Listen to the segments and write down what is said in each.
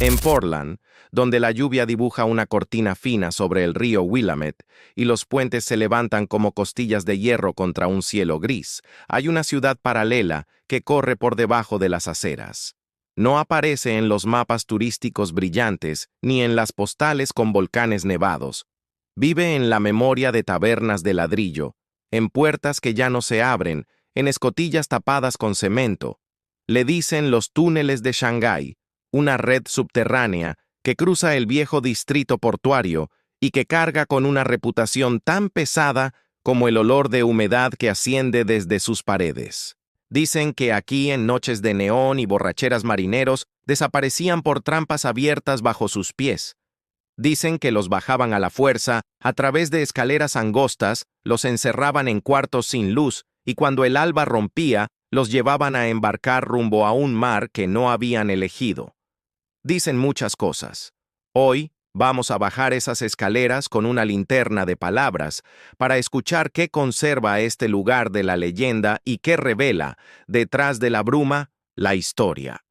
En Portland, donde la lluvia dibuja una cortina fina sobre el río Willamette y los puentes se levantan como costillas de hierro contra un cielo gris, hay una ciudad paralela que corre por debajo de las aceras. No aparece en los mapas turísticos brillantes ni en las postales con volcanes nevados. Vive en la memoria de tabernas de ladrillo, en puertas que ya no se abren, en escotillas tapadas con cemento. Le dicen los túneles de Shanghái, una red subterránea que cruza el viejo distrito portuario y que carga con una reputación tan pesada como el olor de humedad que asciende desde sus paredes. Dicen que aquí, en noches de neón y borracheras marineros, desaparecían por trampas abiertas bajo sus pies. Dicen que los bajaban a la fuerza, a través de escaleras angostas, los encerraban en cuartos sin luz y cuando el alba rompía, los llevaban a embarcar rumbo a un mar que no habían elegido. Dicen muchas cosas. Hoy vamos a bajar esas escaleras con una linterna de palabras para escuchar qué conserva este lugar de la leyenda y qué revela, detrás de la bruma, la historia.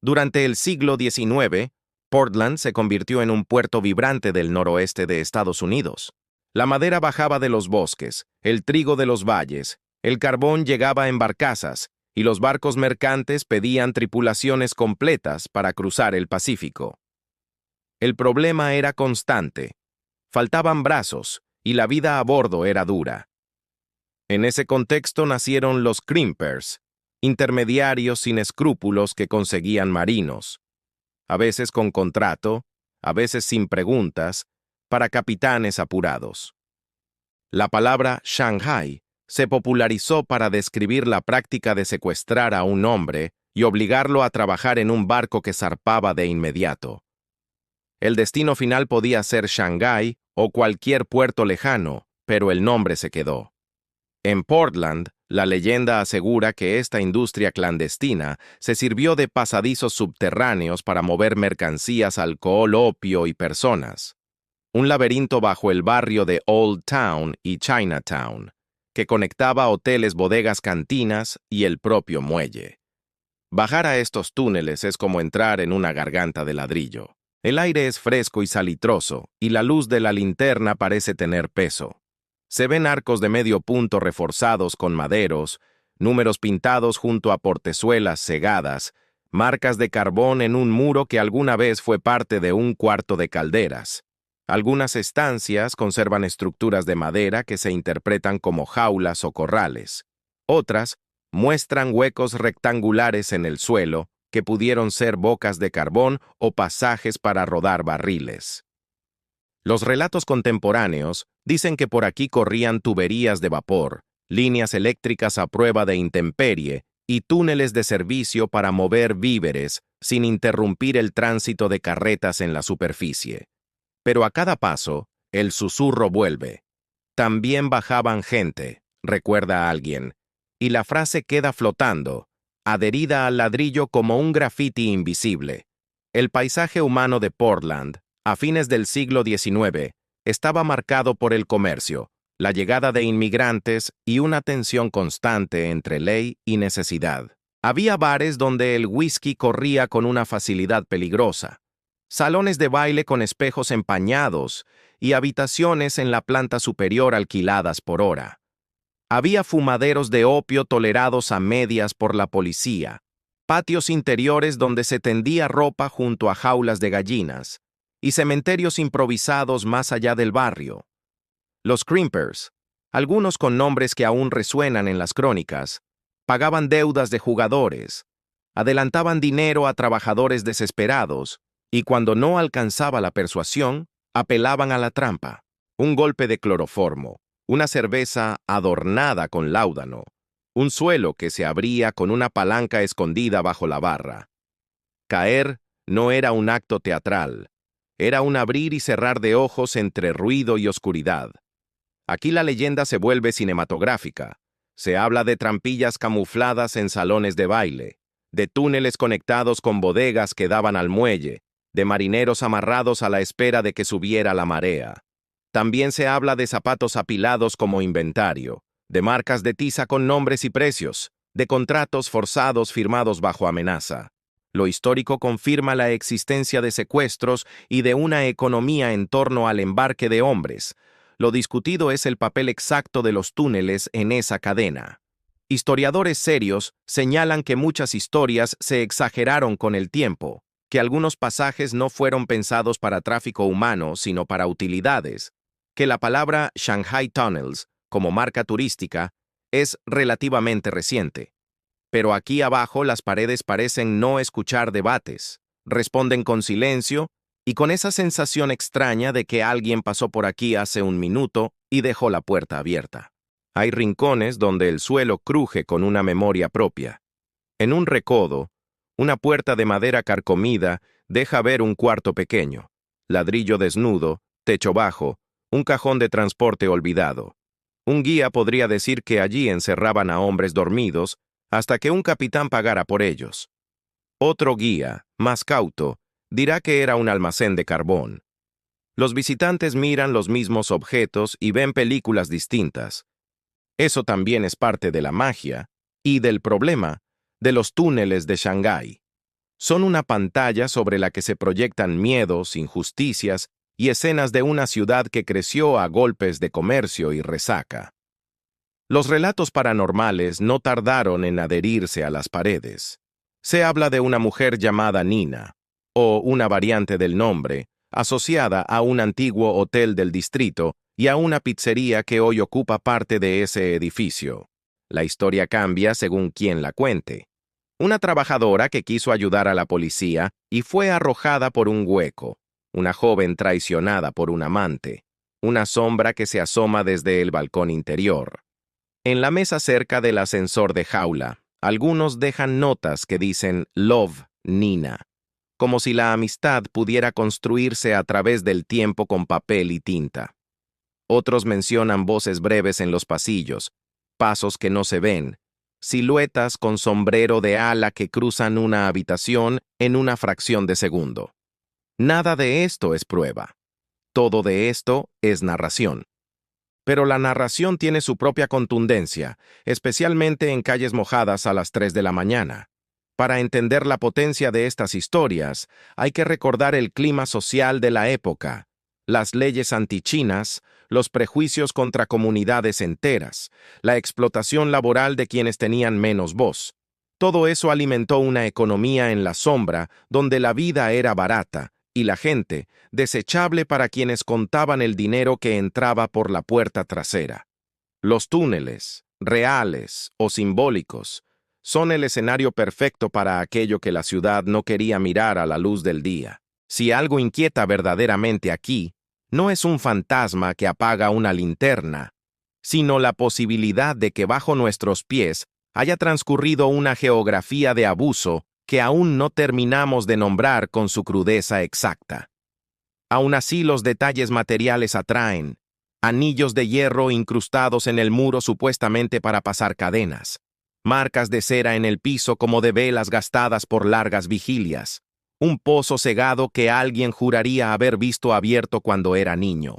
Durante el siglo XIX, Portland se convirtió en un puerto vibrante del noroeste de Estados Unidos. La madera bajaba de los bosques, el trigo de los valles, el carbón llegaba en barcazas, y los barcos mercantes pedían tripulaciones completas para cruzar el Pacífico. El problema era constante. Faltaban brazos, y la vida a bordo era dura. En ese contexto nacieron los crimpers, intermediarios sin escrúpulos que conseguían marinos, a veces con contrato, a veces sin preguntas, para capitanes apurados. La palabra Shanghái se popularizó para describir la práctica de secuestrar a un hombre y obligarlo a trabajar en un barco que zarpaba de inmediato. El destino final podía ser Shanghái o cualquier puerto lejano, pero el nombre se quedó. En Portland, la leyenda asegura que esta industria clandestina se sirvió de pasadizos subterráneos para mover mercancías, alcohol, opio y personas. Un laberinto bajo el barrio de Old Town y Chinatown, que conectaba hoteles, bodegas, cantinas y el propio muelle. Bajar a estos túneles es como entrar en una garganta de ladrillo. El aire es fresco y salitroso, y la luz de la linterna parece tener peso. Se ven arcos de medio punto reforzados con maderos, números pintados junto a portezuelas cegadas, marcas de carbón en un muro que alguna vez fue parte de un cuarto de calderas. Algunas estancias conservan estructuras de madera que se interpretan como jaulas o corrales. Otras muestran huecos rectangulares en el suelo que pudieron ser bocas de carbón o pasajes para rodar barriles. Los relatos contemporáneos dicen que por aquí corrían tuberías de vapor, líneas eléctricas a prueba de intemperie y túneles de servicio para mover víveres sin interrumpir el tránsito de carretas en la superficie. Pero a cada paso, el susurro vuelve. También bajaban gente, recuerda alguien, y la frase queda flotando, adherida al ladrillo como un grafiti invisible. El paisaje humano de Portland, a fines del siglo XIX, estaba marcado por el comercio, la llegada de inmigrantes y una tensión constante entre ley y necesidad. Había bares donde el whisky corría con una facilidad peligrosa, salones de baile con espejos empañados y habitaciones en la planta superior alquiladas por hora. Había fumaderos de opio tolerados a medias por la policía, patios interiores donde se tendía ropa junto a jaulas de gallinas, y cementerios improvisados más allá del barrio. Los crimpers, algunos con nombres que aún resuenan en las crónicas, pagaban deudas de jugadores, adelantaban dinero a trabajadores desesperados, y cuando no alcanzaba la persuasión, apelaban a la trampa. Un golpe de cloroformo, una cerveza adornada con láudano, un suelo que se abría con una palanca escondida bajo la barra. Caer no era un acto teatral, era un abrir y cerrar de ojos entre ruido y oscuridad. Aquí la leyenda se vuelve cinematográfica. Se habla de trampillas camufladas en salones de baile, de túneles conectados con bodegas que daban al muelle, de marineros amarrados a la espera de que subiera la marea. También se habla de zapatos apilados como inventario, de marcas de tiza con nombres y precios, de contratos forzados firmados bajo amenaza. Lo histórico confirma la existencia de secuestros y de una economía en torno al embarque de hombres. Lo discutido es el papel exacto de los túneles en esa cadena. Historiadores serios señalan que muchas historias se exageraron con el tiempo, que algunos pasajes no fueron pensados para tráfico humano, sino para utilidades, que la palabra Shanghai Tunnels, como marca turística, es relativamente reciente. Pero aquí abajo las paredes parecen no escuchar debates, responden con silencio y con esa sensación extraña de que alguien pasó por aquí hace un minuto y dejó la puerta abierta. Hay rincones donde el suelo cruje con una memoria propia. En un recodo, una puerta de madera carcomida deja ver un cuarto pequeño, ladrillo desnudo, techo bajo, un cajón de transporte olvidado. Un guía podría decir que allí encerraban a hombres dormidos hasta que un capitán pagara por ellos. Otro guía, más cauto, dirá que era un almacén de carbón. Los visitantes miran los mismos objetos y ven películas distintas. Eso también es parte de la magia y del problema de los túneles de Shanghái. Son una pantalla sobre la que se proyectan miedos, injusticias y escenas de una ciudad que creció a golpes de comercio y resaca. Los relatos paranormales no tardaron en adherirse a las paredes. Se habla de una mujer llamada Nina, o una variante del nombre, asociada a un antiguo hotel del distrito y a una pizzería que hoy ocupa parte de ese edificio. La historia cambia según quien la cuente. Una trabajadora que quiso ayudar a la policía y fue arrojada por un hueco. Una joven traicionada por un amante. Una sombra que se asoma desde el balcón interior. En la mesa cerca del ascensor de jaula, algunos dejan notas que dicen Love, Nina, como si la amistad pudiera construirse a través del tiempo con papel y tinta. Otros mencionan voces breves en los pasillos, pasos que no se ven, siluetas con sombrero de ala que cruzan una habitación en una fracción de segundo. Nada de esto es prueba. Todo de esto es narración. Pero la narración tiene su propia contundencia, especialmente en calles mojadas a las 3 de la mañana. Para entender la potencia de estas historias, hay que recordar el clima social de la época, las leyes antichinas, los prejuicios contra comunidades enteras, la explotación laboral de quienes tenían menos voz. Todo eso alimentó una economía en la sombra donde la vida era barata y la gente desechable para quienes contaban el dinero que entraba por la puerta trasera. Los túneles, reales o simbólicos, son el escenario perfecto para aquello que la ciudad no quería mirar a la luz del día. Si algo inquieta verdaderamente aquí, no es un fantasma que apaga una linterna, sino la posibilidad de que bajo nuestros pies haya transcurrido una geografía de abuso que aún no terminamos de nombrar con su crudeza exacta. Aún así, los detalles materiales atraen, anillos de hierro incrustados en el muro supuestamente para pasar cadenas, marcas de cera en el piso como de velas gastadas por largas vigilias, un pozo cegado que alguien juraría haber visto abierto cuando era niño.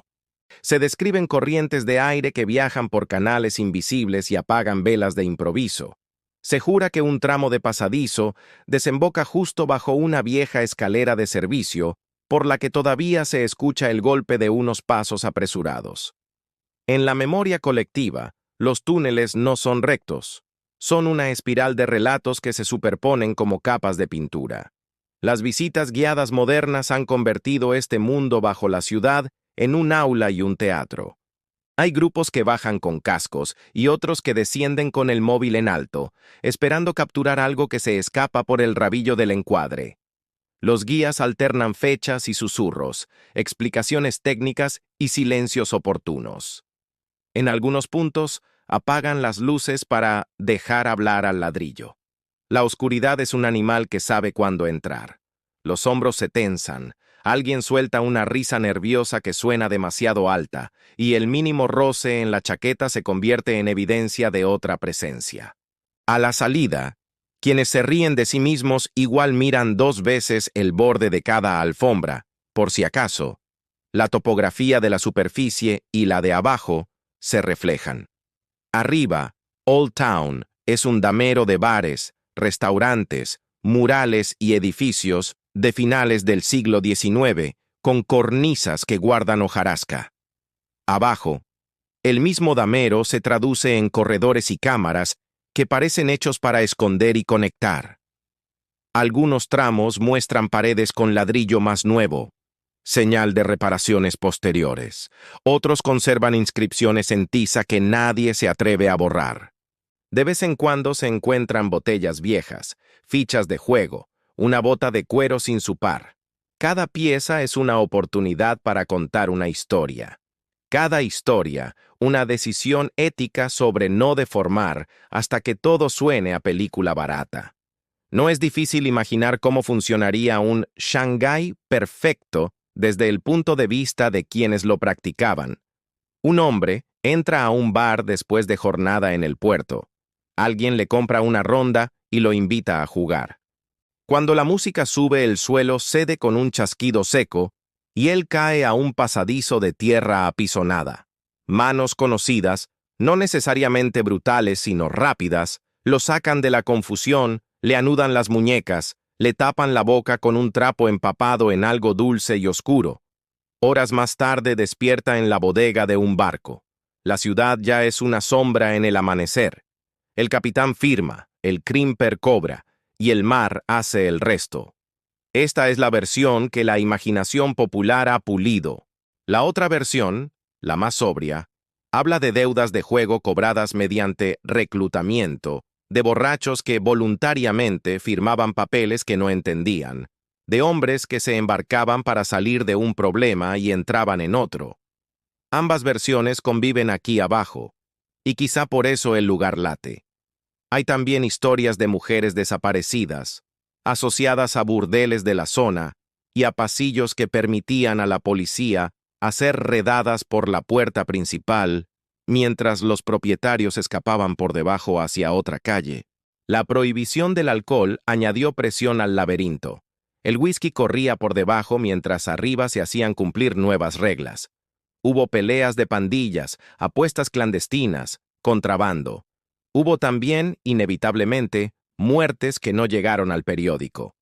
Se describen corrientes de aire que viajan por canales invisibles y apagan velas de improviso. Se jura que un tramo de pasadizo desemboca justo bajo una vieja escalera de servicio, por la que todavía se escucha el golpe de unos pasos apresurados. En la memoria colectiva, los túneles no son rectos, son una espiral de relatos que se superponen como capas de pintura. Las visitas guiadas modernas han convertido este mundo bajo la ciudad en un aula y un teatro. Hay grupos que bajan con cascos y otros que descienden con el móvil en alto, esperando capturar algo que se escapa por el rabillo del encuadre. Los guías alternan fechas y susurros, explicaciones técnicas y silencios oportunos. En algunos puntos, apagan las luces para dejar hablar al ladrillo. La oscuridad es un animal que sabe cuándo entrar. Los hombros se tensan, alguien suelta una risa nerviosa que suena demasiado alta, y el mínimo roce en la chaqueta se convierte en evidencia de otra presencia. A la salida, quienes se ríen de sí mismos igual miran 2 veces el borde de cada alfombra, por si acaso. La topografía de la superficie y la de abajo se reflejan. Arriba, Old Town es un damero de bares, restaurantes, murales y edificios de finales del siglo XIX, con cornisas que guardan hojarasca. Abajo, el mismo damero se traduce en corredores y cámaras que parecen hechos para esconder y conectar. Algunos tramos muestran paredes con ladrillo más nuevo, señal de reparaciones posteriores. Otros conservan inscripciones en tiza que nadie se atreve a borrar. De vez en cuando se encuentran botellas viejas, fichas de juego, una bota de cuero sin su par. Cada pieza es una oportunidad para contar una historia. Cada historia, una decisión ética sobre no deformar hasta que todo suene a película barata. No es difícil imaginar cómo funcionaría un Shanghái perfecto desde el punto de vista de quienes lo practicaban. Un hombre entra a un bar después de jornada en el puerto. Alguien le compra una ronda y lo invita a jugar. Cuando la música sube, el suelo cede con un chasquido seco y él cae a un pasadizo de tierra apisonada. Manos conocidas, no necesariamente brutales sino rápidas, lo sacan de la confusión, le anudan las muñecas, le tapan la boca con un trapo empapado en algo dulce y oscuro. Horas más tarde despierta en la bodega de un barco. La ciudad ya es una sombra en el amanecer. El capitán firma, el crimper cobra, y el mar hace el resto. Esta es la versión que la imaginación popular ha pulido. La otra versión, la más sobria, habla de deudas de juego cobradas mediante reclutamiento, de borrachos que voluntariamente firmaban papeles que no entendían, de hombres que se embarcaban para salir de un problema y entraban en otro. Ambas versiones conviven aquí abajo, y quizá por eso el lugar late. Hay también historias de mujeres desaparecidas, asociadas a burdeles de la zona y a pasillos que permitían a la policía hacer redadas por la puerta principal, mientras los propietarios escapaban por debajo hacia otra calle. La prohibición del alcohol añadió presión al laberinto. El whisky corría por debajo mientras arriba se hacían cumplir nuevas reglas. Hubo peleas de pandillas, apuestas clandestinas, contrabando. Hubo también, inevitablemente, muertes que no llegaron al periódico.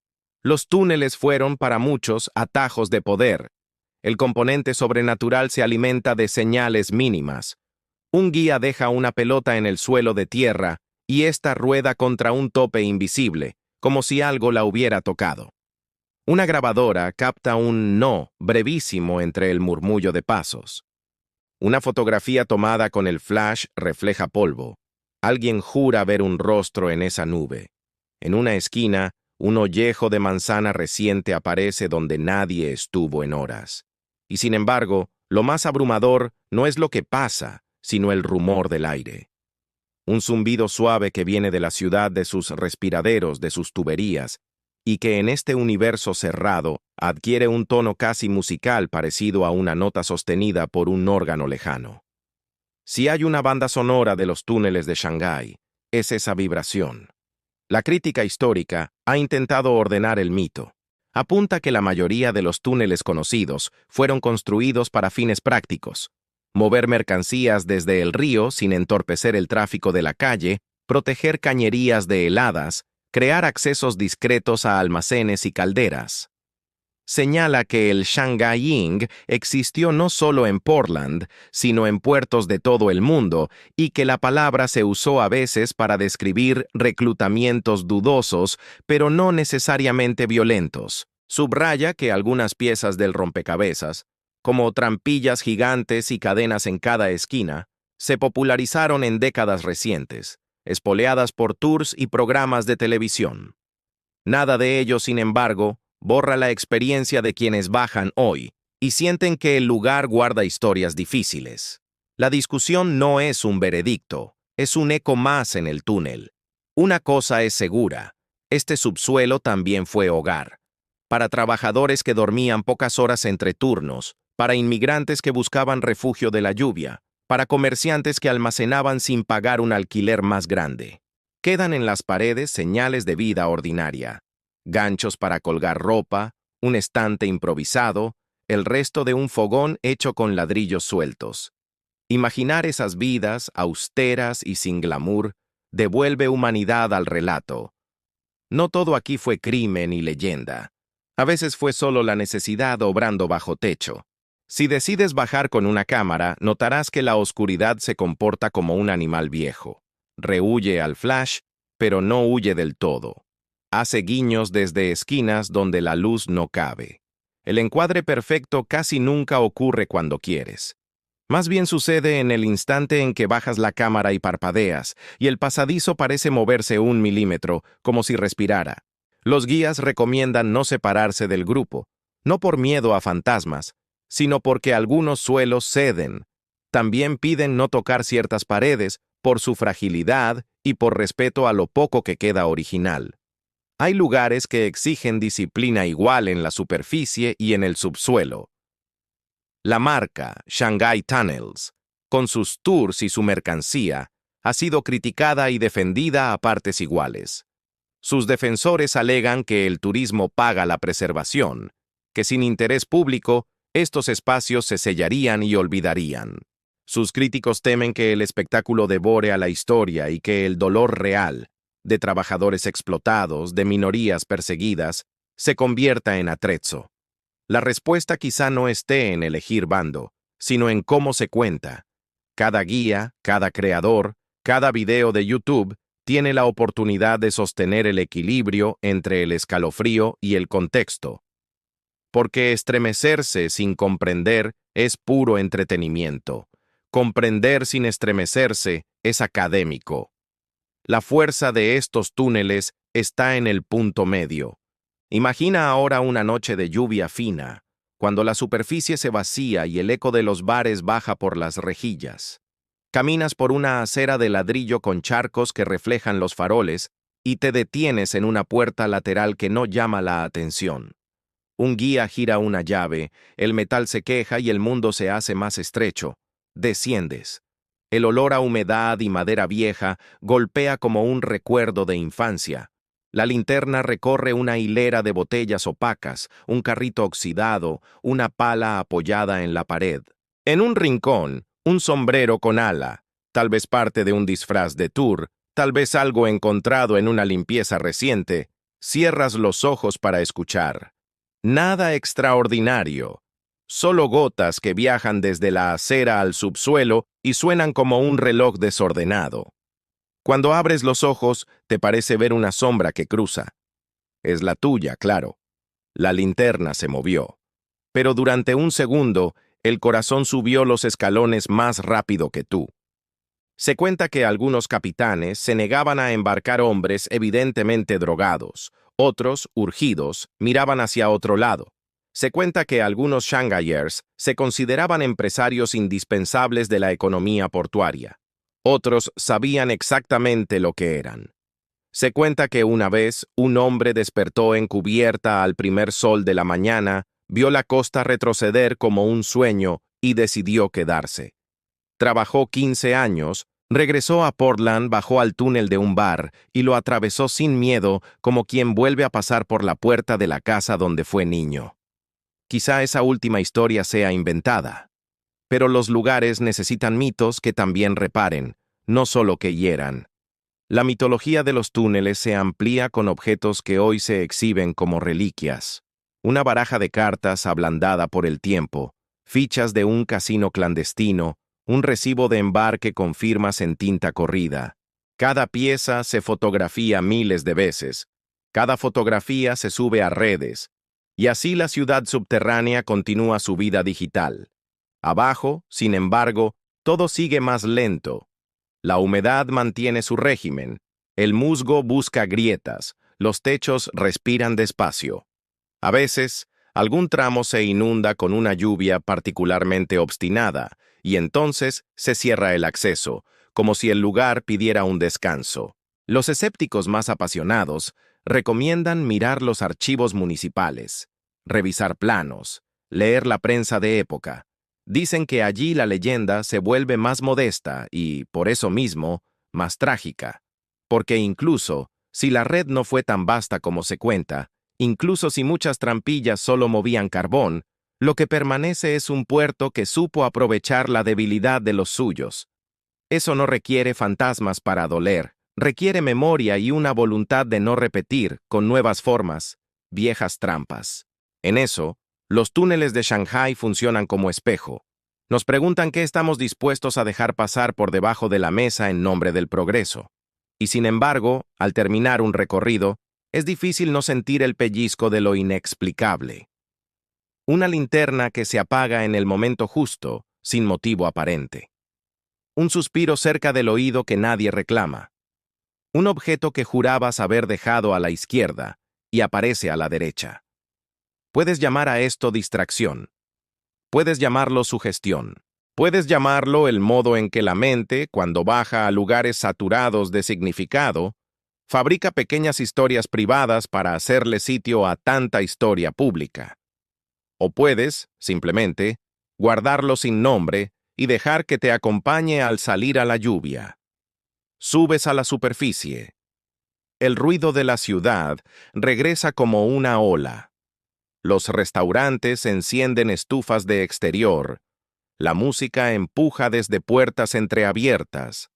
Los túneles fueron para muchos atajos de poder. El componente sobrenatural se alimenta de señales mínimas. Un guía deja una pelota en el suelo de tierra y ésta rueda contra un tope invisible, como si algo la hubiera tocado. Una grabadora capta un no brevísimo entre el murmullo de pasos. Una fotografía tomada con el flash refleja polvo. Alguien jura ver un rostro en esa nube. En una esquina, un ollejo de manzana reciente aparece donde nadie estuvo en horas. Y sin embargo, lo más abrumador no es lo que pasa, sino el rumor del aire. Un zumbido suave que viene de la ciudad, de sus respiraderos, de sus tuberías, y que en este universo cerrado adquiere un tono casi musical parecido a una nota sostenida por un órgano lejano. Si hay una banda sonora de los túneles de Shanghái, es esa vibración. La crítica histórica ha intentado ordenar el mito. Apunta que la mayoría de los túneles conocidos fueron construidos para fines prácticos: mover mercancías desde el río sin entorpecer el tráfico de la calle, proteger cañerías de heladas, crear accesos discretos a almacenes y calderas. Señala que el Shanghaiing existió no solo en Portland, sino en puertos de todo el mundo, y que la palabra se usó a veces para describir reclutamientos dudosos, pero no necesariamente violentos. Subraya que algunas piezas del rompecabezas, como trampillas gigantes y cadenas en cada esquina, se popularizaron en décadas recientes, espoleadas por tours y programas de televisión. Nada de ello, sin embargo, borra la experiencia de quienes bajan hoy y sienten que el lugar guarda historias difíciles. La discusión no es un veredicto, es un eco más en el túnel. Una cosa es segura: este subsuelo también fue hogar. Para trabajadores que dormían pocas horas entre turnos, para inmigrantes que buscaban refugio de la lluvia, para comerciantes que almacenaban sin pagar un alquiler más grande. Quedan en las paredes señales de vida ordinaria: ganchos para colgar ropa, un estante improvisado, el resto de un fogón hecho con ladrillos sueltos. Imaginar esas vidas, austeras y sin glamour, devuelve humanidad al relato. No todo aquí fue crimen y leyenda. A veces fue solo la necesidad obrando bajo techo. Si decides bajar con una cámara, notarás que la oscuridad se comporta como un animal viejo. Rehuye al flash, pero no huye del todo. Hace guiños desde esquinas donde la luz no cabe. El encuadre perfecto casi nunca ocurre cuando quieres. Más bien sucede en el instante en que bajas la cámara y parpadeas, y el pasadizo parece moverse 1 milímetro, como si respirara. Los guías recomiendan no separarse del grupo, no por miedo a fantasmas, sino porque algunos suelos ceden. También piden no tocar ciertas paredes por su fragilidad y por respeto a lo poco que queda original. Hay lugares que exigen disciplina igual en la superficie y en el subsuelo. La marca Shanghai Tunnels, con sus tours y su mercancía, ha sido criticada y defendida a partes iguales. Sus defensores alegan que el turismo paga la preservación, que sin interés público, estos espacios se sellarían y olvidarían. Sus críticos temen que el espectáculo devore a la historia y que el dolor real, de trabajadores explotados, de minorías perseguidas, se convierta en atrezzo. La respuesta quizá no esté en elegir bando, sino en cómo se cuenta. Cada guía, cada creador, cada video de YouTube tiene la oportunidad de sostener el equilibrio entre el escalofrío y el contexto. Porque estremecerse sin comprender es puro entretenimiento. Comprender sin estremecerse es académico. La fuerza de estos túneles está en el punto medio. Imagina ahora una noche de lluvia fina, cuando la superficie se vacía y el eco de los bares baja por las rejillas. Caminas por una acera de ladrillo con charcos que reflejan los faroles y te detienes en una puerta lateral que no llama la atención. Un guía gira una llave, el metal se queja y el mundo se hace más estrecho. Desciendes. El olor a humedad y madera vieja golpea como un recuerdo de infancia. La linterna recorre una hilera de botellas opacas, un carrito oxidado, una pala apoyada en la pared. En un rincón, un sombrero con ala, tal vez parte de un disfraz de tour, tal vez algo encontrado en una limpieza reciente. Cierras los ojos para escuchar. Nada extraordinario. Solo gotas que viajan desde la acera al subsuelo y suenan como un reloj desordenado. Cuando abres los ojos, te parece ver una sombra que cruza. Es la tuya, claro. La linterna se movió. Pero durante un segundo, el corazón subió los escalones más rápido que tú. Se cuenta que algunos capitanes se negaban a embarcar hombres evidentemente drogados. Otros, urgidos, miraban hacia otro lado. Se cuenta que algunos shanghaiers se consideraban empresarios indispensables de la economía portuaria. Otros sabían exactamente lo que eran. Se cuenta que una vez un hombre despertó en cubierta al primer sol de la mañana, vio la costa retroceder como un sueño y decidió quedarse. Trabajó 15 años, regresó a Portland, bajó al túnel de un bar y lo atravesó sin miedo como quien vuelve a pasar por la puerta de la casa donde fue niño. Quizá esa última historia sea inventada. Pero los lugares necesitan mitos que también reparen, no solo que hieran. La mitología de los túneles se amplía con objetos que hoy se exhiben como reliquias. Una baraja de cartas ablandada por el tiempo, fichas de un casino clandestino, un recibo de embarque con firmas en tinta corrida. Cada pieza se fotografía miles de veces. Cada fotografía se sube a redes. Y así la ciudad subterránea continúa su vida digital. Abajo, sin embargo, todo sigue más lento. La humedad mantiene su régimen, el musgo busca grietas, los techos respiran despacio. A veces, algún tramo se inunda con una lluvia particularmente obstinada, y entonces se cierra el acceso, como si el lugar pidiera un descanso. Los escépticos más apasionados recomiendan mirar los archivos municipales, revisar planos, leer la prensa de época. Dicen que allí la leyenda se vuelve más modesta y, por eso mismo, más trágica. Porque incluso, si la red no fue tan vasta como se cuenta, incluso si muchas trampillas solo movían carbón, lo que permanece es un puerto que supo aprovechar la debilidad de los suyos. Eso no requiere fantasmas para doler, Requiere memoria y una voluntad de no repetir, con nuevas formas, viejas trampas. En eso, los túneles de Shanghái funcionan como espejo. Nos preguntan qué estamos dispuestos a dejar pasar por debajo de la mesa en nombre del progreso. Y sin embargo, al terminar un recorrido, es difícil no sentir el pellizco de lo inexplicable. Una linterna que se apaga en el momento justo, sin motivo aparente. Un suspiro cerca del oído que nadie reclama. Un objeto que jurabas haber dejado a la izquierda y aparece a la derecha. Puedes llamar a esto distracción. Puedes llamarlo sugestión. Puedes llamarlo el modo en que la mente, cuando baja a lugares saturados de significado, fabrica pequeñas historias privadas para hacerle sitio a tanta historia pública. O puedes, simplemente, guardarlo sin nombre y dejar que te acompañe al salir a la lluvia. Subes a la superficie. El ruido de la ciudad regresa como una ola. Los restaurantes encienden estufas de exterior. La música empuja desde puertas entreabiertas.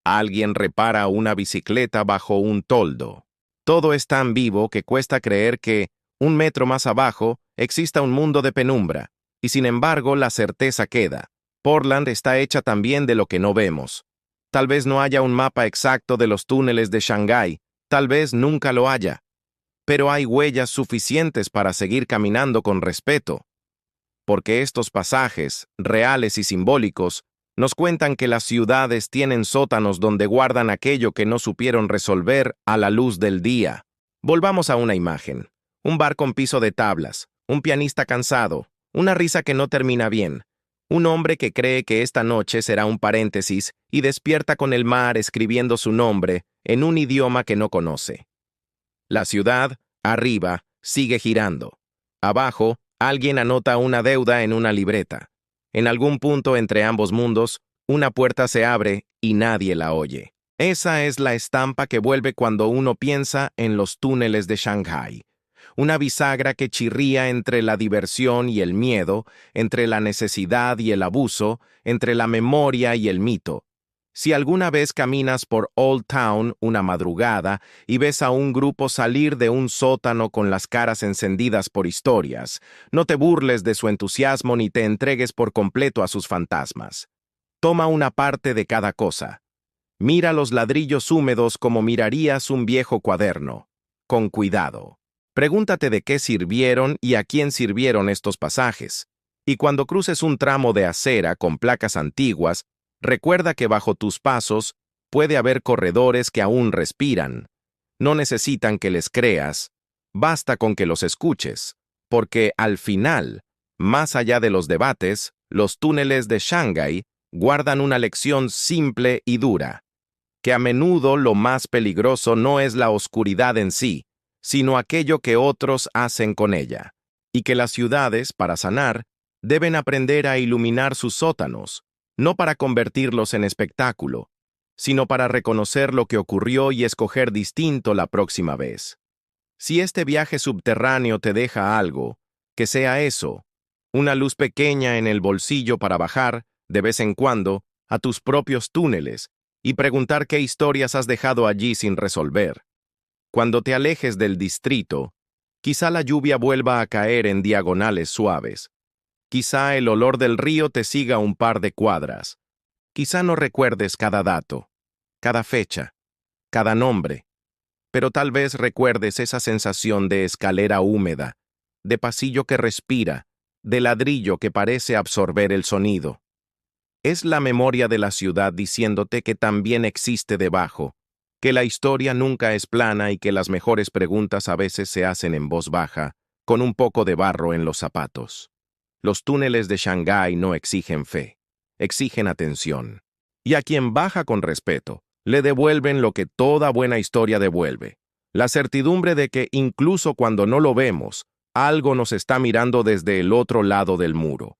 Alguien repara una bicicleta bajo un toldo. Todo es tan vivo que cuesta creer que, un metro más abajo, exista un mundo de penumbra, y sin embargo la certeza queda. Portland está hecha también de lo que no vemos. Tal vez no haya un mapa exacto de los túneles de Shanghái, tal vez nunca lo haya. Pero hay huellas suficientes para seguir caminando con respeto. Porque estos pasajes, reales y simbólicos, nos cuentan que las ciudades tienen sótanos donde guardan aquello que no supieron resolver a la luz del día. Volvamos a una imagen. Un bar con piso de tablas, un pianista cansado, una risa que no termina bien, un hombre que cree que esta noche será un paréntesis y despierta con el mar escribiendo su nombre en un idioma que no conoce. La ciudad, arriba, sigue girando. Abajo, alguien anota una deuda en una libreta. En algún punto entre ambos mundos, una puerta se abre y nadie la oye. Esa es la estampa que vuelve cuando uno piensa en los túneles de Shanghái. Una bisagra que chirría entre la diversión y el miedo, entre la necesidad y el abuso, entre la memoria y el mito. Si alguna vez caminas por Old Town una madrugada y ves a un grupo salir de un sótano con las caras encendidas por historias, no te burles de su entusiasmo ni te entregues por completo a sus fantasmas. Toma una parte de cada cosa. Mira los ladrillos húmedos como mirarías un viejo cuaderno. Con cuidado. Pregúntate de qué sirvieron y a quién sirvieron estos pasajes. Y cuando cruces un tramo de acera con placas antiguas, recuerda que bajo tus pasos puede haber corredores que aún respiran. No necesitan que les creas, basta con que los escuches, porque al final, más allá de los debates, los túneles de Shanghái guardan una lección simple y dura, que a menudo lo más peligroso no es la oscuridad en sí, sino aquello que otros hacen con ella, y que las ciudades, para sanar, deben aprender a iluminar sus sótanos, no para convertirlos en espectáculo, sino para reconocer lo que ocurrió y escoger distinto la próxima vez. Si este viaje subterráneo te deja algo, que sea eso, una luz pequeña en el bolsillo para bajar, de vez en cuando, a tus propios túneles y preguntar qué historias has dejado allí sin resolver. Cuando te alejes del distrito, quizá la lluvia vuelva a caer en diagonales suaves. Quizá el olor del río te siga un par de cuadras. Quizá no recuerdes cada dato, cada fecha, cada nombre, pero tal vez recuerdes esa sensación de escalera húmeda, de pasillo que respira, de ladrillo que parece absorber el sonido. Es la memoria de la ciudad diciéndote que también existe debajo, que la historia nunca es plana y que las mejores preguntas a veces se hacen en voz baja, con un poco de barro en los zapatos. Los túneles de Shanghái no exigen fe, exigen atención. Y a quien baja con respeto, le devuelven lo que toda buena historia devuelve, la certidumbre de que incluso cuando no lo vemos, algo nos está mirando desde el otro lado del muro.